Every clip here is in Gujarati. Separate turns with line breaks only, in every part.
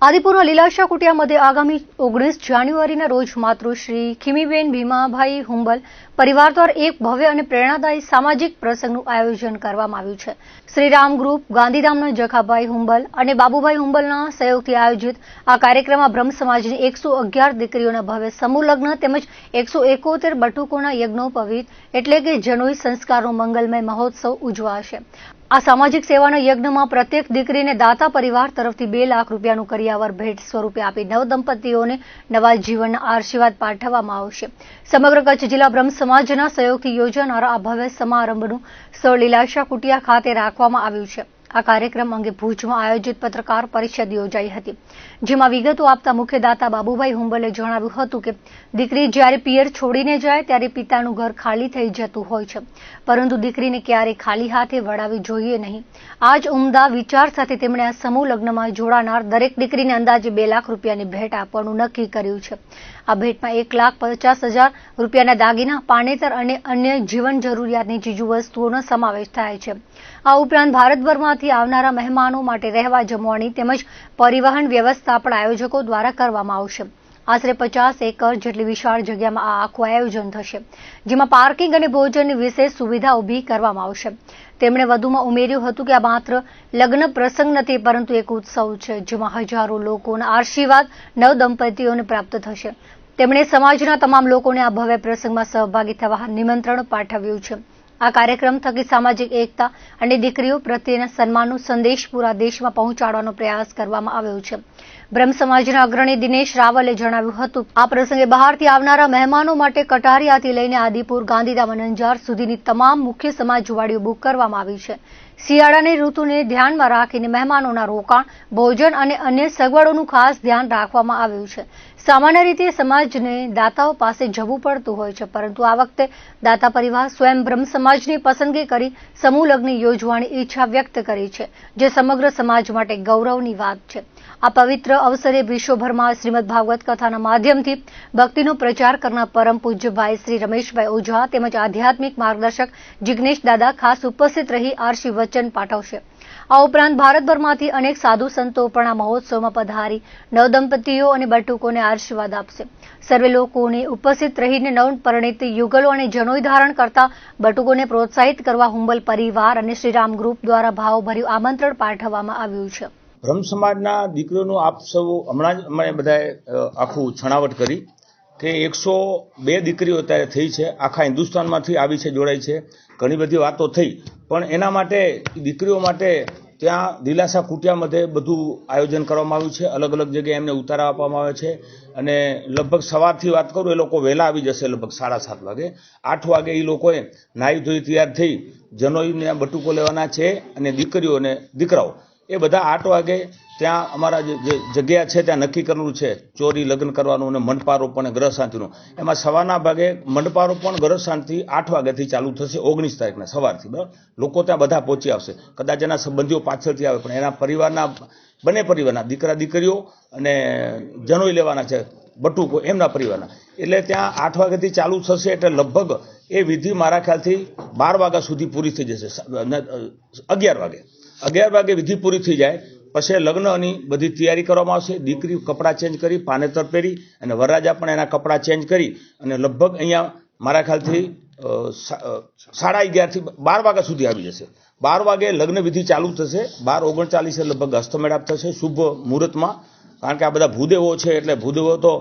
આદિપુરના લીલાશા કુટિયાमध्ये આગામી 19 જાન્યુઆરીના રોજ માતૃશ્રી ખીમીબેન ભીમાભાઈ હુંબલ પરિવાર દ્વારા એક ભવ્ય અને પ્રેરણાદાયી સામાજિક પ્રસંગનું આયોજન કરવામાં આવ્યું છે. શ્રીરામ ગ્રુપ, ગાંધીધામના જખાભાઈ હુંબલ અને બાબુભાઈ હુંબલના સહયોગથી આયોજિત આ કાર્યક્રમમાં બ્રહ્મ સમાજની 111 દીકરીઓના ભવ્ય સમૂહ લગ્ન તેમજ 171 બટુકોના યજ્ઞોપવિત એટલે કે જનોઈ સંસ્કારનો મંગલમય મહોત્સવ ઉજવાશે. આ સામાજિક સેવાના યજ્ઞમાં પ્રત્યેક દીકરીને દાતા પરિવાર તરફથી 2 લાખ રૂપિયાનું કરિયાવર ભેટ સ્વરૂપે આપી નવદંપતીઓને નવા જીવનના આશીર્વાદ પાઠવવામાં આવશે. સમગ્ર કચ્છ જિલ્લા બ્રહ્મ સમાજના સહયોગથી યોજાનારા આ ભવ્ય સમારંભનું સ્થળ લીલાશા કુટિયા ખાતે રાખવામાં આવ્યું છે. આ કાર્યક્રમ અંગે ભુજમાં આયોજિત પત્રકાર પરિષદ યોજાઈ હતી, જેમાં વિગતો આપતા મુખ્યદાતા બાબુભાઈ હુંબલે જણાવ્યું હતું કે દીકરી જ્યારે પિયર છોડીને જાય ત્યારે પિતાનું ઘર ખાલી થઈ જતું હોય છે, પરંતુ દીકરીને ક્યારેય ખાલી હાથે વળાવી જોઈએ નહીં. આ જ ઉમદા વિચાર સાથે તેમણે આ સમૂહ લગ્નમાં જોડાનાર દરેક દીકરીને અંદાજે 2 લાખ રૂપિયાની ભેટ આપવાનું નક્કી કર્યું છે. આ ભેટમાં 1,50,000 રૂપિયાના દાગીના, પાનેતર અને અન્ય જીવન જરૂરિયાતની ચીજવસ્તુઓનો સમાવેશ થાય છે. આ ઉપરાંત ભારતભરમાંથી આવનારા મહેમાનો માટે રહેવા, જમવાની તેમજ પરિવહન વ્યવસ્થા પણ આયોજકો દ્વારા કરવામાં આવશે. આશરે 50 એકર જેટલી વિશાળ જગ્યામાં આ આખું આયોજન થશે, જેમાં પાર્કિંગ અને ભોજનની વિશેષ સુવિધા ઊભી કરવામાં આવશે. તેમણે વધુમાં ઉમેર્યું હતું કે આ માત્ર લગ્ન પ્રસંગ નથી, પરંતુ એક ઉત્સવ છે, જેમાં હજારો લોકોના આશીર્વાદ નવદંપતીઓને પ્રાપ્ત થશે. તેમણે સમાજના તમામ લોકોને આ ભવ્ય પ્રસંગમાં સહભાગી થવા નિમંત્રણ પાઠવ્યું છે. આ કાર્યક્રમ થકી સામાજિક એકતા અને દીકરીઓ પ્રત્યેના સન્માનનો સંદેશ પૂરા દેશમાં પહોંચાડવાનો પ્રયાસ કરવામાં આવ્યો છે. બ્રહ્મ સમાજના અગ્રણી દિનેશ રાવલે જણાવ્યું હતું, આ પ્રસંગે બહારથી આવનારા મહેમાનો માટે કટારિયાથી લઈને આદિપુર, ગાંધીધામ અને અંજાર સુધીની તમામ મુખ્ય સમાજવાડીઓ બુક કરવામાં આવી છે. શિયાળાની ઋતુને ધ્યાનમાં રાખીને મહેમાનોના રોકાણ, ભોજન અને અન્ય સગવડોનું ખાસ ધ્યાન રાખવામાં આવ્યું છે. સામાન્ય રીતે સમાજને દાતાઓ પાસે જવું પડતું હોય છે, પરંતુ આ વખતે દાતા પરિવાર સ્વયં બ્રહ્મ સમાજની પસંદગી કરી સમૂહ લગ્ન યોજવાની ઈચ્છા વ્યક્ત કરી છે, જે સમગ્ર સમાજ માટે ગૌરવની વાત છે. આ પવિત્ર અવસરે વિશ્વભરમાં શ્રીમદ ભાગવત કથાના માધ્યમથી ભક્તિનો પ્રચાર કરનાર પરમ પૂજ્ય ભાઈ શ્રી રમેશભાઈ ઓઝા તેમજ આધ્યાત્મિક માર્ગદર્શક જિગ્નેશ દાદા ખાસ ઉપસ્થિત રહી આશીર્વચન પાઠવશે. આ ઉપરાંત ભારતભરમાંથી અનેક સાધુ સંતો પણ આ મહોત્સવમાં પધારી નવદંપતીઓ અને બટુકોને આશીર્વાદ આપશે. સર્વે લોકોને ઉપસ્થિત રહીને નવપરિણીત યુગલો અને જનોઈ ધારણ કરતા બટુકોને પ્રોત્સાહિત કરવા હુંબલ પરિવાર અને શ્રીરામ ગ્રુપ દ્વારા ભાવભર્યું આમંત્રણ પાઠવવામાં આવ્યું છે.
બ્રહ્મ સમાજના દીકરીઓનું આપ સૌ હમણાં જ અમે બધાએ આખું છણાવટ કરી કે 102 દીકરીઓ અત્યારે થઈ છે, આખા હિન્દુસ્તાનમાંથી આવી છે, જોડાઈ છે. ઘણી બધી વાતો થઈ, પણ એના માટે દીકરીઓ માટે ત્યાં લીલાશા કુટિયાमध्ये બધું આયોજન કરવામાં આવ્યું છે. અલગ અલગ જગ્યાએ એમને ઉતારા આપવામાં આવે છે અને લગભગ સવારથી વાત કરું, એ લોકો વહેલા આવી જશે, લગભગ 7:30 વાગે. 8 વાગે એ લોકોએ નાહી ધોઈ તૈયાર થઈ જનોઈને બટુકો લેવાના છે અને દીકરીઓને દીકરાઓ એ બધા 8 વાગે ત્યાં અમારા જે જગ્યા છે ત્યાં નક્કી કરેલું છે ચોરી લગ્ન કરવાનું અને મંડપારોપણ અને ગ્રહ શાંતિનું. એમાં સવારના ભાગે મંડપારોપણ ગ્રહ શાંતિ 8 વાગ્યાથી ચાલુ થશે, 19 તારીખના સવારથી. બરાબર, લોકો ત્યાં બધા પહોંચી આવશે. કદાચ એના સંબંધીઓ પાછળથી આવે, પણ એના પરિવારના બંને પરિવારના દીકરા દીકરીઓ અને જનોઈ લેવાના છે બટુકો એમના પરિવારના, એટલે ત્યાં 8 વાગ્યાથી ચાલુ થશે. એટલે લગભગ એ વિધિ મારા ખ્યાલથી 12 વાગ્યા સુધી પૂરી થઈ જશે. 11 વાગે વિધિ પૂરી થઈ જાય પછી લગ્નની બધી તૈયારી કરવામાં આવશે. દીકરી કપડાં ચેન્જ કરી, પાનેતર પહેરી અને વરરાજા પણ એના કપડાં ચેન્જ કરી અને લગભગ અહીંયા મારા ખ્યાલથી 11:30 થી 12 વાગ્યા સુધી આવી જશે. 12 વાગે લગ્ન વિધિ ચાલુ થશે. 12:39 લગભગ હસ્તમેળાપ થશે શુભ મુહૂર્તમાં, કારણ કે આ બધા ભૂદેવો છે, એટલે ભૂદેવો તો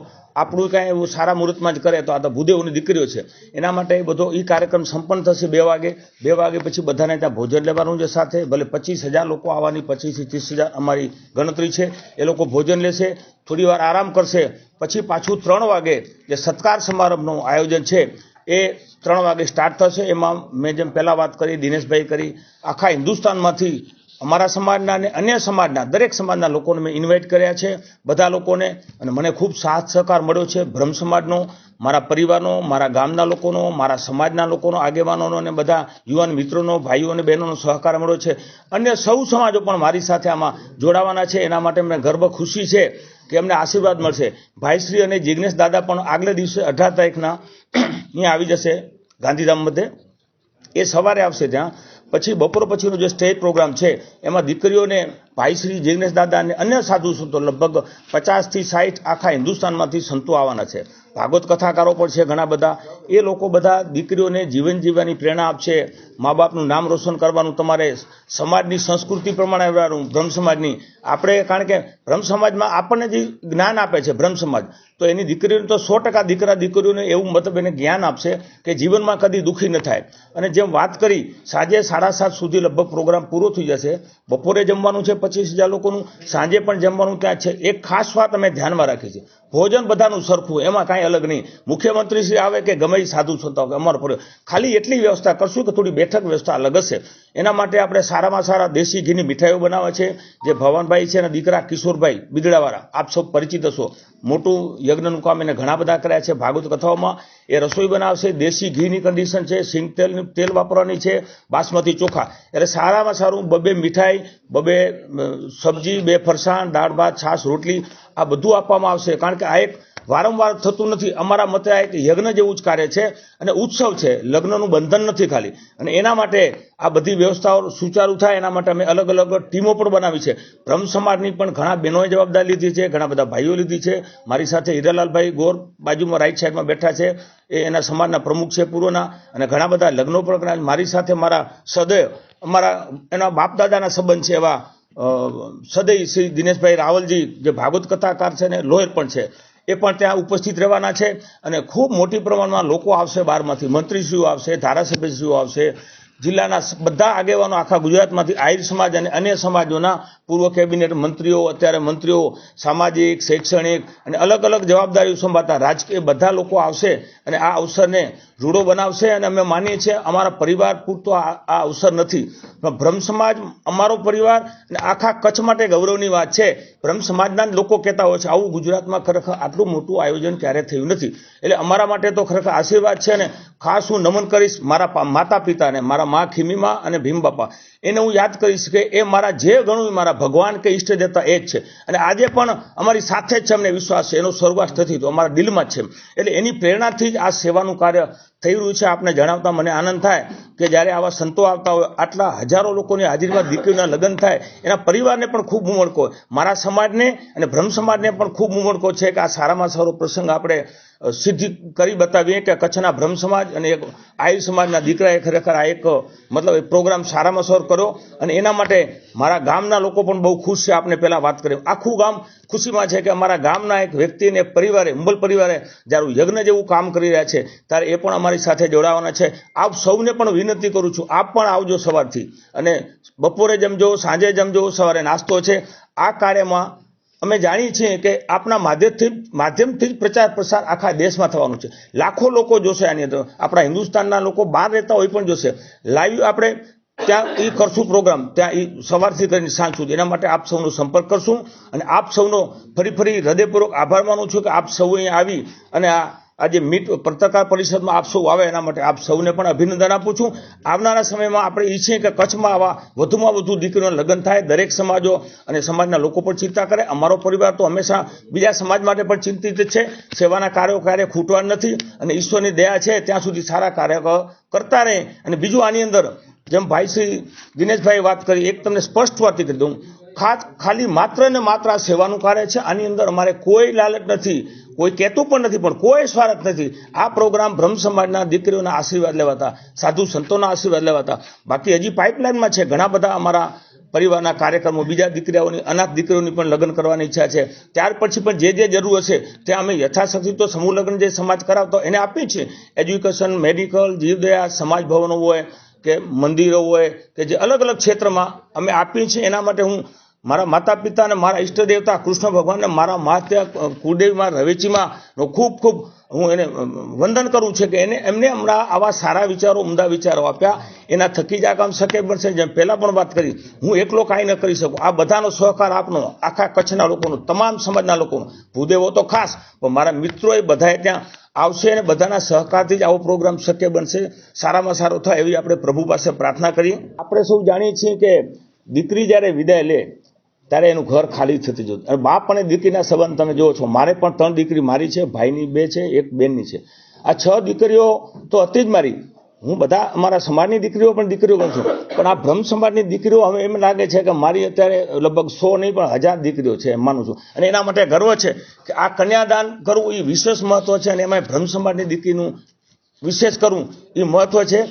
આપણું કાંઈ એવું સારા મુહૂર્તમાં જ કરે, તો આ તો ભૂદેવોની દીકરીઓ છે. એના માટે બધો એ કાર્યક્રમ સંપન્ન થશે 2 વાગે. 2 વાગે પછી બધાને ત્યાં ભોજન લેવાનું છે સાથે. ભલે 25,000 લોકો આવવાની, 25,000 થી 30,000 અમારી ગણતરી છે. એ લોકો ભોજન લેશે, થોડી વાર આરામ કરશે, પછી પાછું 3 વાગે જે સત્કાર સમારંભનું આયોજન છે એ 3 વાગે સ્ટાર્ટ થશે. એમાં મેં જેમ પહેલાં વાત કરી, દિનેશભાઈ કરી, આખા હિન્દુસ્તાનમાંથી અમારા સમાજના અને અન્ય સમાજના દરેક સમાજના લોકોને મેં ઇન્વાઇટ કર્યા છે, બધા લોકોને. અને મને ખૂબ સાથ સહકાર મળ્યો છે બ્રહ્મ સમાજનો, મારા પરિવારનો, મારા ગામના લોકોનો, મારા સમાજના લોકોનો, આગેવાનોનો અને બધા યુવાન મિત્રોનો, ભાઈઓ અને બહેનોનો સહકાર મળ્યો છે. અન્ય સૌ સમાજો પણ મારી સાથે આમાં જોડાવાના છે. એના માટે મને ગર્વ ખુશી છે કે અમને આશીર્વાદ મળશે. ભાઈશ્રી અને જિગ્નેશ દાદા પણ આગલે દિવસે 18 તારીખના અહીંયા આવી જશે ગાંધીધામमध्ये. એ સવારે આવશે ત્યાં. પછી બપોર પછીનો જે સ્ટેજ પ્રોગ્રામ છે એમાં દીકરીઓને ભાઈ શ્રી જિગ્નેશ દાદા અને અન્ય સાધુ સંતો લગભગ 50 થી 60 આખા હિન્દુસ્તાનમાંથી સંતો આવવાના છે. ભાગવત કથાકારો પણ છે ઘણા બધા. એ લોકો બધા દીકરીઓને જીવન જીવવાની પ્રેરણા આપશે. મા બાપનું નામ રોશન કરવાનું, તમારે સમાજની સંસ્કૃતિ પ્રમાણે રહેવાનું. બ્રહ્મ સમાજની આપણે, કારણ કે બ્રહ્મ સમાજમાં આપણને જે જ્ઞાન આપે છે બ્રહ્મ સમાજ, તો એની દીકરીઓને તો 100% દીકરા દીકરીઓને એવું મતલબ એને જ્ઞાન આપશે કે જીવનમાં કદી દુઃખી ન થાય. અને જેમ વાત કરી, સાંજે 7:30 સુધી લગભગ પ્રોગ્રામ પૂરો થઈ જશે. બપોરે જમવાનું છે 25,000 લોકોનું, સાંજે પણ જમવાનું ત્યાં છે. એક ખાસ વાત અમે ધ્યાનમાં રાખી છે, ભોજન બધાનું સરખું, એમાં કાંઈ અલગ નહીં. મુખ્યમંત્રી શ્રી આવે કે ગમે સાધુ સંતો આવે, અમારો પર ખાલી એટલી વ્યવસ્થા કરશું કે થોડી બેઠક વ્યવસ્થા અલગ હશે. એના માટે આપણે સારામાં સારા દેશી ઘીની મીઠાઈઓ બનાવે છે. જે ભવાનભાઈ છે અને દીકરા કિશોરભાઈ બિદડાવાળા, આપ સૌ પરિચિત હશો. મોટું યજ્ઞનું કામ એને ઘણા બધા કર્યા છે ભાગવત કથાઓમાં. એ રસોઈ બનાવશે. દેશી ઘીની કન્ડિશન છે, સિંગ તેલ વાપરવાની છે, બાસમતી ચોખા. એટલે સારામાં સારું 2 મીઠાઈ, 2 સબ્જી, 2 ફરસાણ, દાળ ભાત, છાશ, રોટલી, આ બધું આપવામાં આવશે. કારણ કે આ એક વારંવાર થતું નથી. અમારા મતે આ એક યજ્ઞ જેવું જ કાર્ય છે અને ઉત્સવ છે, લગ્નનું બંધન નથી ખાલી. અને એના માટે આ બધી વ્યવસ્થાઓ સુચારુ થાય એના માટે અમે અલગ અલગ ટીમો પણ બનાવી છે. બ્રહ્મ સમાજની પણ ઘણા બહેનોએ જવાબદારી લીધી છે, ઘણા બધા ભાઈઓ લીધી છે. મારી સાથે હીરાલાલભાઈ ગોર બાજુમાં રાઈટ સાઈડમાં બેઠા છે, એ એના સમાજના પ્રમુખ છે પૂર્વના, અને ઘણા બધા લગ્નો પણ કર્યા. મારી સાથે મારા સદૈવ અમારા એના બાપ દાદાના સંબંધ છે એવા સદૈવ શ્રી દિનેશભાઈ રાવલજી, જે ભાગવત કથાકાર છે ને લોયર પણ છે, એ પણ ત્યાં ઉપસ્થિત રહેવાના છે. અને ખૂબ મોટી પ્રમાણમાં લોકો આવશે, બહારમાંથી મંત્રીશ્રીઓ આવશે, ધારાસભ્યશ્રીઓ આવશે, જિલ્લાના બધા આગેવાનો આખા ગુજરાતમાંથી, આહિર સમાજ અને અન્ય સમાજોના પૂર્વ કેબિનેટ મંત્રીઓ, અત્યારે મંત્રીઓ, સામાજિક, શૈક્ષણિક અને અલગ અલગ જવાબદારીઓ સંભાળતા રાજકીય બધા લોકો આવશે અને આ અવસરને રૂડો બનાવશે. અને અમે માનીએ છીએ અમારા પરિવાર પૂરતો આ અવસર નથી, પણ બ્રહ્મ સમાજ અમારો પરિવાર અને આખા કચ્છ માટે ગૌરવની વાત છે. બ્રહ્મ સમાજના લોકો કહેતા હોય છે આવું ગુજરાતમાં ખરેખર આટલું મોટું આયોજન ક્યારે થયું નથી. એટલે અમારા માટે તો ખરેખર આશીર્વાદ છે. ને ખાસ હું નમન કરીશ મારા માતા પિતાને, મારા મા ખીમીમા અને ભીમ બાપા. એને હું યાદ કરીશ કે એ મારા જે ગણું મારા ભગવાન કે ઈષ્ટ દેવતા એ જ છે. અને આજે પણ અમારી સાથે જ છે, અમને વિશ્વાસ છે, એનો સ્વર્ગવાસ નથી તો અમારા દિલમાં જ છે. એટલે એની પ્રેરણાથી જ આ સેવાનું કાર્ય થઈ રહ્યું છે. આપને જણાવતા મને આનંદ થાય કે જ્યારે આવા સંતો આવતા હોય, આટલા હજારો લોકોની હાજરીમાં દીકરીના લગ્ન થાય, એના પરિવારને પણ ખૂબ મુમળકો, મારા સમાજને અને બ્રહ્મ સમાજને પણ ખૂબ મુમળકો છે કે આ સારામાં સારો પ્રસંગ આપણે સિદ્ધિ કરી બતાવીએ કે કચ્છના બ્રહ્મ સમાજ અને એક આહિર સમાજના દીકરાએ ખરેખર આ એક મતલબ પ્રોગ્રામ સારામાં સારો કર્યો. અને એના માટે મારા ગામના લોકો પણ બહુ ખુશ છે. આપને પહેલા વાત કરી, આખું ગામ ખુશીમાં છે કે અમારા ગામના એક વ્યક્તિને પરિવારે, હુંબલ પરિવારે જ્યારે યજ્ઞ જેવું કામ કરી રહ્યા છે ત્યારે એ પણ અમારી સાથે જોડાવાના છે. આપ સૌને પણ વિનંતી કરું છું, આપ પણ આવજો સવારથી, અને બપોરે જમજો, સાંજે જમજો, સવારે નાસ્તો છે. આ કાર્યમાં અમે જાણીએ છીએ કે આપના માધ્યમથી જ પ્રચાર પ્રસાર આખા દેશમાં થવાનું છે. લાખો લોકો જોશે આની અંદર. આપણા હિન્દુસ્તાનના લોકો બહાર રહેતા હોય પણ જોશે. લાઈવ આપણે ત્યાં એ કરશું પ્રોગ્રામ, ત્યાં એ સવારથી કરીને સાંજ સુધી. એના માટે આપ સૌનો સંપર્ક કરશું. અને આપ સૌનો ફરી હૃદયપૂર્વક આભાર માનું છું કે આપ સૌ અહીંયા આવી અને આજે પત્રકાર પરિષદમાં આપ સૌ આવે, એના માટે આપ સૌને પણ અભિનંદન આપું છું. આવનારા સમયમાં આપણે ઈચ્છીએ કે કચ્છમાં આવા વધુમાં વધુ દીકરીઓના લગ્ન થાય. દરેક સમાજો અને સમાજના લોકો પણ ચિંતા કરે. અમારો પરિવાર તો હંમેશા બીજા સમાજ માટે પણ ચિંતિત છે. સેવાના કાર્યો ક્યારે ખૂટવા નથી, અને ઈશ્વરની દયા છે ત્યાં સુધી સારા કાર્ય કરતા રહે. અને બીજું આની અંદર જેમ ભાઈ શ્રી દિનેશભાઈ વાત કરી, એક તમને સ્પષ્ટ વાત કરી દઉં, ખાલી માત્ર ને માત્ર આ સેવાનું કાર્ય છે. આની અંદર અમારે કોઈ લાલચ નથી, કોઈ કહેતું પણ નથી, પણ કોઈ સ્વાર્થ નથી. આ પ્રોગ્રામ બ્રહ્મ સમાજના દીકરીઓના આશીર્વાદ લેવાતા, સાધુ સંતોના આશીર્વાદ લેવાતા. બાકી હજી પાઇપલાઇનમાં છે ઘણા બધા અમારા પરિવારના કાર્યક્રમો, બીજા દીકરીઓની, અનાથ દીકરીઓની પણ લગ્ન કરવાની ઈચ્છા છે. ત્યાર પછી પણ જે જરૂર હશે ત્યાં અમે યથાશક્તિ તો સમૂહ લગ્ન જે સમાજ કરાવતો એને આપીએ છીએ. એજ્યુકેશન, મેડિકલ, જીવદયા, સમાજ ભવનો હોય કે મંદિરો હોય કે જે અલગ અલગ ક્ષેત્રમાં અમે આપીએ છીએ. એના માટે હું મારા માતા પિતા અને મારા ઈષ્ટ દેવતા કૃષ્ણ ભગવાનને, મારા મહાત્યા કુળદેવીમાં રવેચીમાં ખૂબ હું એને વંદન કરું છું કે એમને હમણાં આવા સારા વિચારો, ઉમદા વિચારો આપ્યા. એના થકી જ આ કામ શક્ય બનશે. જેમ પહેલાં પણ વાત કરી, હું એકલો કાંઈ ન કરી શકું. આ બધાનો સહકાર આપનો, આખા કચ્છના લોકોનો, તમામ સમાજના લોકોનો, ભૂદેવો તો ખાસ, પણ મારા મિત્રોએ બધાએ ત્યાં આવશે અને બધાના સહકારથી જ આવો પ્રોગ્રામ શક્ય બનશે. સારામાં સારો થાય એવી આપણે પ્રભુ પાસે પ્રાર્થના કરીએ. આપણે સૌ જાણીએ છીએ કે દીકરી જ્યારે વિદાય લે ત્યારે એનું ઘર ખાલી થતી જોતું. અને બાપ અને દીકરીના સંબંધ તમે જુઓ છો. મારે પણ 3 દીકરી મારી છે, ભાઈની 2 છે, એક બેનની છે. આ 6 દીકરીઓ તો હતી જ મારી. હું બધા અમારા સમાજની દીકરીઓ પણ દીકરીઓ કહું છું, પણ આ બ્રહ્મ સમાજની દીકરીઓ હવે એમ લાગે છે કે મારી અત્યારે લગભગ 100 નહીં પણ 1000 દીકરીઓ છે એમ માનું છું. અને એના માટે ગર્વ છે કે આ કન્યાદાન કરવું એ વિશેષ મહત્વ છે, અને એમાં બ્રહ્મ સમાજની દીકરીનું વિશેષ કરવું એ મહત્વ છે.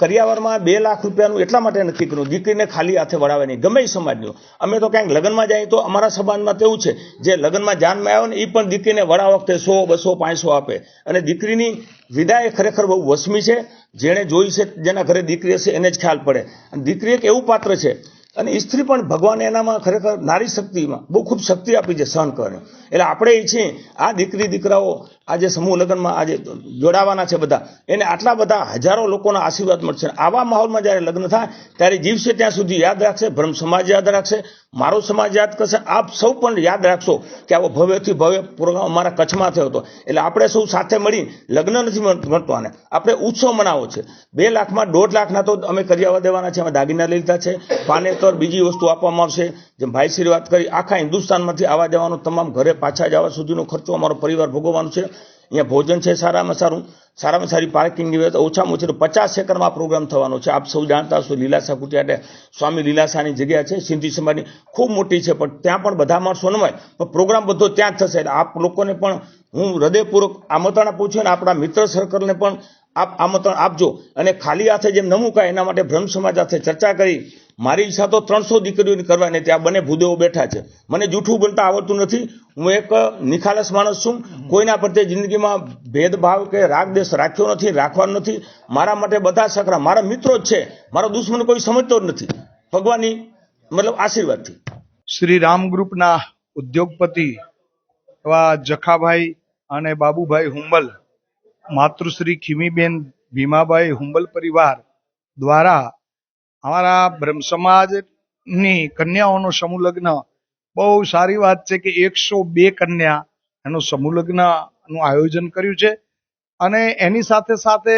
કરિયાવરમાં 2 લાખ રૂપિયાનું એટલા માટે નક્કી કર્યું, દીકરીને ખાલી હાથે વળાવે નહીં, ગમે એ સમાજનું. અમે તો ક્યાંક લગ્નમાં જઈએ તો અમારા સમાજમાં તેવું છે, જે લગ્નમાં જાનમાં આવે ને એ પણ દીકરીને વળા વખતે 100, 200, 500 આપે. અને દીકરીની વિદાય ખરેખર બહુ વસમી છે. જેણે જોઈ છે, જેના ઘરે દીકરી હશે એને જ ખ્યાલ પડે. અને દીકરી એક એવું પાત્ર છે, અને સ્ત્રી પણ ભગવાને એનામાં ખરેખર નારી શક્તિમાં બહુ ખૂબ શક્તિ આપી છે સહન કરવાની. એટલે આપણે ઈચ્છીએ આ દીકરી દીકરાઓ આજે સમૂહ લગ્નમાં આજે જોડાવાના છે બધા, એને આટલા બધા હજારો લોકોના આશીર્વાદ મળશે. આવા માહોલમાં જ્યારે લગ્ન થાય ત્યારે જીવશે ત્યાં સુધી યાદ રાખશે, બ્રહ્મ સમાજ યાદ રાખશે, મારો સમાજ યાદ કરશે. આપ સૌ પણ યાદ રાખશો કે આવો ભવ્યથી ભવ્ય પ્રોગ્રામ અમારા કચ્છમાં થયો હતો. એટલે આપણે સૌ સાથે મળી લગ્ન નથી ગણવાના, આપણે ઉત્સવ મનાવો છે. 2 લાખમાં 1.5 લાખના તો અમે કરિયાવર દેવાના છે, અમે દાગીના લઈ લીધા છે, પાનેતર બીજી વસ્તુ આપવામાં આવશે. જેમ ભાઈશ્રી વાત કરી, આખા હિન્દુસ્તાનમાંથી આવવા જવાનો તમામ ઘરે પાછા જવા સુધીનો ખર્ચો અમારો પરિવાર ભોગવવાનો છે. અહીંયા ભોજન છે સારામાં સારી પાર્કિંગની વ્યવસ્થા, ઓછામાં ઓછી 50 એકરમાં પ્રોગ્રામ થવાનો છે. આપ સૌ જાણતા હશો, લીલાસા કુટિયા સ્વામી લીલાસાની જગ્યા છે, સિંધી સમાજની ખૂબ મોટી છે, પણ ત્યાં પણ બધા માણસો નમાય, પણ પ્રોગ્રામ બધો ત્યાં જ થશે. એટલે આપ લોકોને પણ હું હૃદયપૂર્વક આમંત્રણ આપું છું, અને આપણા મિત્ર સર્કલને પણ આપ આમંત્રણ આપજો. અને ખાલી હાથે જેમ ન મુકાય એના માટે બ્રહ્મ સમાજ સાથે ચર્ચા કરી. મારી ઈચ્છા તો 300 દીકરીઓની કરવાની, ત્યાં બંને ભૂદેવો બેઠા છે. મને જૂઠું બોલતા આવડતું નથી, હું એક નિખાલસ માણસ છું. કોઈના પ્રત્યે જિંદગીમાં ભેદભાવ કે રાગ દેશ રાખ્યો નથી, રાખવાનો નથી. મારા માટે બધા સકરા મારા મિત્રો જ છે, મારો દુશ્મન કોઈ સમજતો જ નથી, ભગવાનની મતલબ આશીર્વાદથી.
શ્રી રામ ગ્રુપના ઉદ્યોગપતિ એવા જખાભાઈ અને બાબુભાઈ હુંબલ, માતૃશ્રી ખીમીબેન ભીમાભાઈ હુંબલ પરિવાર દ્વારા અમારા બ્રહ્મ સમાજની કન્યાઓનો સમૂહ લગ્ન, બહુ સારી વાત છે કે 102 કન્યા એનું સમૂહ લગ્નનું આયોજન કર્યું છે. અને એની સાથે સાથે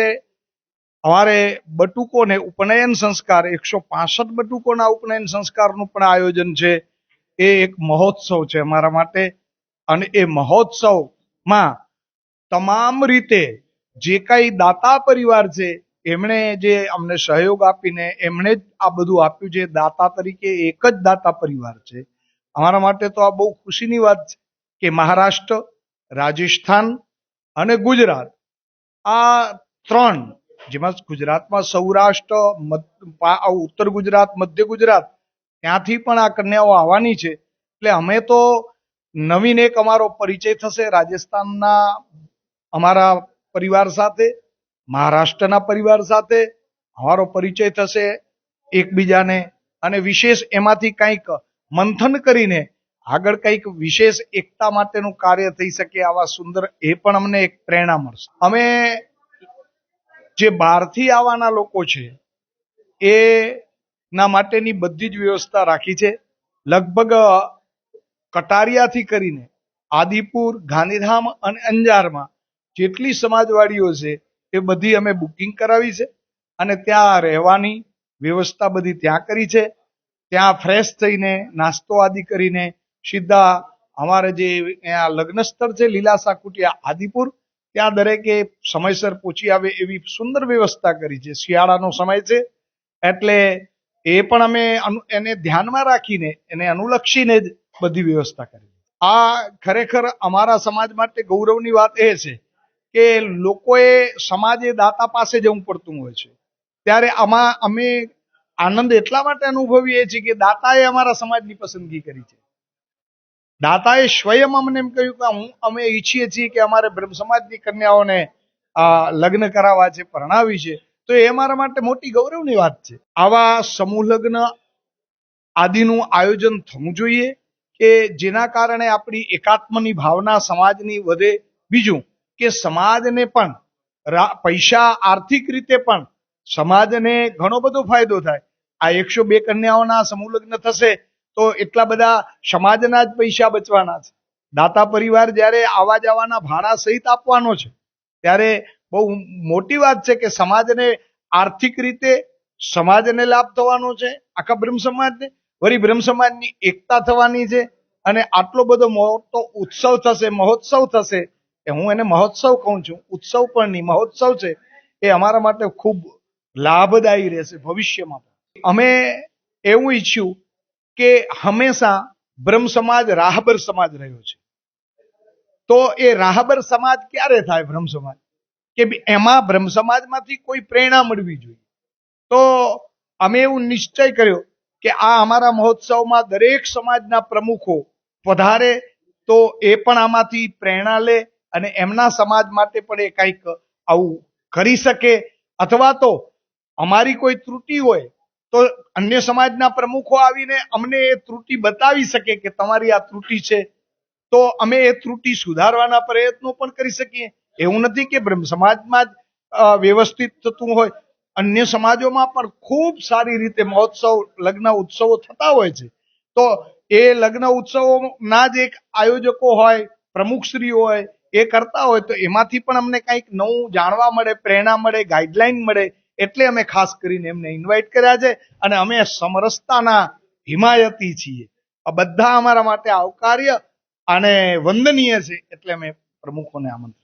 અમારે બટુકોને ઉપનયન સંસ્કાર 165 બટુકોના ઉપનયન સંસ્કારનું પણ આયોજન છે. એ એક મહોત્સવ છે અમારા માટે. અને એ મહોત્સવમાં તમામ રીતે જે કઈ દાતા પરિવાર છે એમણે જે અમને સહયોગ આપીને એમણે જ આ બધું આપ્યું છે. દાતા તરીકે એક જ દાતા પરિવાર છે. અમારા માટે તો આ બહુ ખુશીની વાત છે કે મહારાષ્ટ્ર, રાજસ્થાન અને ગુજરાત, આ 3, જેમાં ગુજરાતમાં સૌરાષ્ટ્ર, ઉત્તર ગુજરાત, મધ્ય ગુજરાત, ત્યાંથી પણ આ કન્યાઓ આવવાની છે. એટલે અમે તો નવીન એક અમારો પરિચય થશે રાજસ્થાનના અમારા પરિવાર સાથે, મહારાષ્ટ્રના પરિવાર સાથે અમારો પરિચય થશે એકબીજાને. અને વિશેષ એમાંથી કંઈક મંથન કરીને આગળ કંઈક વિશેષ એકતા માટેનું કાર્ય થઈ શકે, આવા સુંદર એ પણ અમને એક પ્રેરણા મળશે. અમે જે બહારથી આવવાના લોકો છે એ ના માટેની બધી જ વ્યવસ્થા રાખી છે. લગભગ કટારિયાથી કરીને આદિપુર, ગાંધીધામ અને અંજારમાં જેટલી સમાજવાડીઓ છે એ બધી અમે બુકિંગ કરાવી છે. અને ત્યાં રહેવાની વ્યવસ્થા બધી ત્યાં કરી છે. ત્યાં ફ્રેશ થઈને નાસ્તો આદિ કરીને સીધા અમારે જે લગ્ન સ્થળ છે લીલાસા કુટિયા આદિપુર, ત્યાં દરેકે સમયસર પહોંચી આવે એવી સુંદર વ્યવસ્થા કરી છે. શિયાળાનો સમય છે એટલે એ પણ અમે એને ધ્યાનમાં રાખીને, એને અનુલક્ષીને જ બધી વ્યવસ્થા કરી. આ ખરેખર અમારા સમાજ માટે ગૌરવની વાત એ છે કે લોકોએ સમાજે દાતા પાસે જવું પડતું હોય છે, ત્યારે આમાં અમે આનંદ એટલા માટે અનુભવીએ છીએ કે દાતાએ અમારા સમાજની પસંદગી કરી છે. દાતાએ સ્વયં અમને એમ કહ્યું કે અમે ઈચ્છીએ છીએ કે અમારે બ્રહ્મ સમાજની કન્યાઓને લગ્ન કરાવવા છે, પરણાવી છે. તો એ અમારા માટે મોટી ગૌરવની વાત છે. આવા સમૂહ લગ્ન આદિનું આયોજન થવું જોઈએ કે જેના કારણે આપણી એકાત્મની ભાવના સમાજની વધે. બીજું કે સમાજને પણ પૈસા આર્થિક રીતે પણ સમાજને ઘણો બધો ફાયદો થાય. આ 102 કન્યાઓના સમૂહ લગ્ન થશે તો એટલા બધા સમાજના જ પૈસા બચવાના છે. દાતા પરિવાર જ્યારે આવા જવાના ભાડા સહિત આપવાનો છે ત્યારે બહુ મોટી વાત છે કે સમાજને આર્થિક રીતે સમાજને લાભ થવાનો છે, આખા બ્રહ્મ સમાજને. વળી બ્રહ્મ સમાજની એકતા થવાની છે. અને આટલો બધો મોટો ઉત્સવ થશે, મહોત્સવ થશે. હું એને મહોત્સવ કહું છું, ઉત્સવ પણ નહીં, મહોત્સવ છે. એ અમારા માટે ખૂબ લાભદાયી રહેશે ભવિષ્યમાં. અમે એવું ઈચ્છ્યું કે હંમેશા બ્રહ્મ સમાજ રાહબર સમાજ રહ્યો છે, તો એ રાહબર સમાજ ક્યારે થાય બ્રહ્મ સમાજ, કે એમાં બ્રહ્મ સમાજમાંથી કોઈ પ્રેરણા મળવી જોઈએ. તો અમે એવું નિશ્ચય કર્યો કે આ અમારા મહોત્સવમાં દરેક સમાજના પ્રમુખો પધારે તો એ પણ આમાંથી પ્રેરણા લે અને એમના સમાજ માટે પણ એ કંઈક આવું કરી શકે, અથવા તો અમારી કોઈ ત્રુટિ હોય તો અન્ય સમાજના પ્રમુખો આવીને અમને એ ત્રુટિ બતાવી શકે કે તમારી આ ત્રુટિ છે, તો અમે એ ત્રુટિ સુધારવાના પ્રયત્નો પણ કરી શકીએ. એવું નથી કે બ્રહ્મ સમાજમાં જ વ્યવસ્થિત થતું હોય, અન્ય સમાજોમાં પણ ખૂબ સારી રીતે મહોત્સવ લગ્ન ઉત્સવો થતા હોય છે. તો એ લગ્ન ઉત્સવોના જ એક આયોજકો હોય, પ્રમુખશ્રી હોય, એ કરતા હોય તો એમાંથી પણ અમને કંઈક નવું જાણવા મળે, પ્રેરણા મળે, ગાઈડલાઈન મળે, એટલે અમે ખાસ કરીને એમને ઇન્વાઇટ કર્યા છે. અને અમે સમરસતાના હિમાયતી છીએ. આ બધા અમારા માટે આવકાર્ય અને વંદનીય છે, એટલે અમે પ્રમુખોને આમંત્રણ.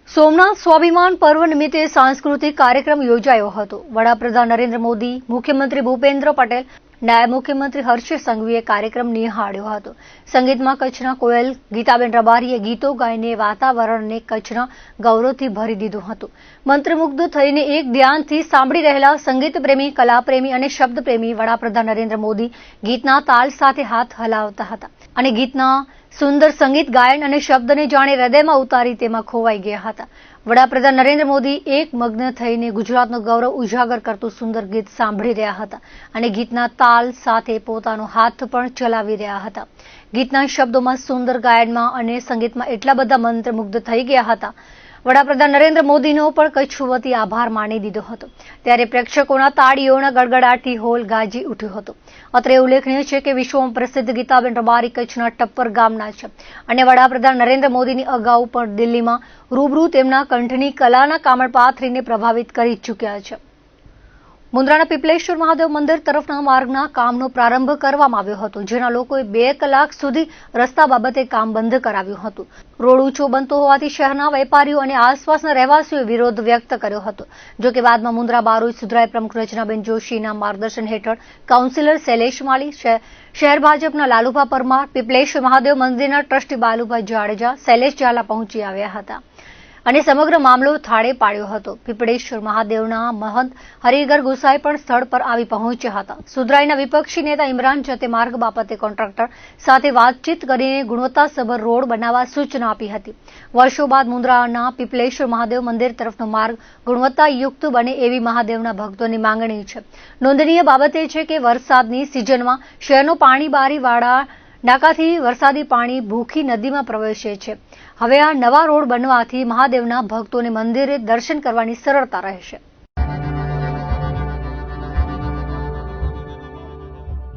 સોમનાથ સ્વાભિમાન પર્વ નિમિત્તે સાંસ્કૃતિક કાર્યક્રમ યોજાયો હતો. વડાપ્રધાન નરેન્દ્ર મોદી, મુખ્યમંત્રી ભૂપેન્દ્ર પટેલ, નાયબ મુખ્યમંત્રી હર્ષ સંઘવીએ કાર્યક્રમ નિહાળ્યો હતો. સંગીતમાં કચ્છના કોયલ ગીતાબેન રબારીએ ગીતો ગાઈને વાતાવરણને કચ્છના ગૌરવથી ભરી દીધું હતું. મંત્રમુગ્ધ થઈને એક ધ્યાનથી સાંભળી રહેલા સંગીત પ્રેમી, કલાપ્રેમી અને શબ્દપ્રેમી વડાપ્રધાન નરેન્દ્ર મોદી ગીતના તાલ સાથે હાથ હલાવતા હતા અને ગીતના સુંદર સંગીત ગાયન અને શબ્દને જાણે હૃદયમાં ઉતારી તેમાં ખોવાઈ ગયા હતા. વડાપ્રધાન નરેન્દ્ર મોદી એક મગ્ન થઈને ગુજરાતનું ગૌરવ ઉજાગર કરતું સુંદર ગીત સાંભળી રહ્યા હતા અને ગીતના તાલ સાથે પોતાનો હાથ પણ ચલાવી રહ્યા હતા. ગીતના શબ્દોમાં, સુંદર ગાયનમાં અને સંગીતમાં એટલા બધા મંત્રમુગ્ધ થઈ ગયા હતા. વડાપ્રધાન નરેન્દ્ર મોદીનો પણ કચ્છ વતી આભાર માની દીધો હતો. ત્યારે પ્રેક્ષકોના તાળીઓના ગડગડાટથી હોલ ગાજી ઉઠ્યો હતો. અત્રે ઉલ્લેખનીય છે કે વિશ્વમાં પ્રસિદ્ધ ગીતાબેન રબારી કચ્છના ટપ્પર ગામના છે અને વડાપ્રધાન નરેન્દ્ર મોદીની અગાઉ પણ દિલ્હીમાં રૂબરૂ તેમના કંઠની કલાના કામળ પાથરીને પ્રભાવિત કરી ચૂક્યા છે. મુન્દ્રાના પીપલેશ્વર મહાદેવ મંદિર તરફના માર્ગના કામનો પ્રારંભ કરવામાં આવ્યો હતો, જેના લોકોએ 2 કલાક સુધી રસ્તા બાબતે કામ બંધ કરાવ્યું હતું. રોડ ઊંચો બનતો હોવાથી શહેરના વેપારીઓ અને આસપાસના રહેવાસીઓએ વિરોધ વ્યક્ત કર્યો હતો. જોકે બાદમાં મુન્દ્રા બારોઈ સુધરાઈ પ્રમુખ રચનાબેન જોશીના માર્ગદર્શન હેઠળ કાઉન્સિલર શૈલેષ માળી, શહેર ભાજપના લાલુભા પરમાર, પીપલેશ્વર મહાદેવ મંદિરના ટ્રસ્ટી બાલુભાઈ જાડેજા, શૈલેષ ઝાલા પહોંચી આવ્યા હતા અને સમગ્ર મામલો થાળે પાડ્યો હતો. પીપળેશ્વર મહાદેવના મહંત હરિહર ગુસાઈ પણ સ્થળ પર આવી પહોંચ્યા હતા. સુધરાઈના વિપક્ષી નેતા ઇમરાન જતે માર્ગ બાબતે કોન્ટ્રાક્ટર સાથે વાતચીત કરીને ગુણવત્તાસભર રોડ બનાવવા સૂચના આપી હતી. વર્ષો બાદ મુન્દ્રાના પીપળેશ્વર મહાદેવ મંદિર તરફનો માર્ગ ગુણવત્તાયુક્ત બને એવી મહાદેવના ભક્તોની માંગણી છે. નોંધનીય બાબત એ છે કે વરસાદની સિઝનમાં શહેરનો પાણીબારીવાળા નાકાથી વરસાદી પાણી ભૂખી નદીમાં પ્રવેશે છે. હવે આ નવા રોડ બનવાથી મહાદેવના ભક્તોને મંદિરે દર્શન કરવાની સરળતા રહેશે.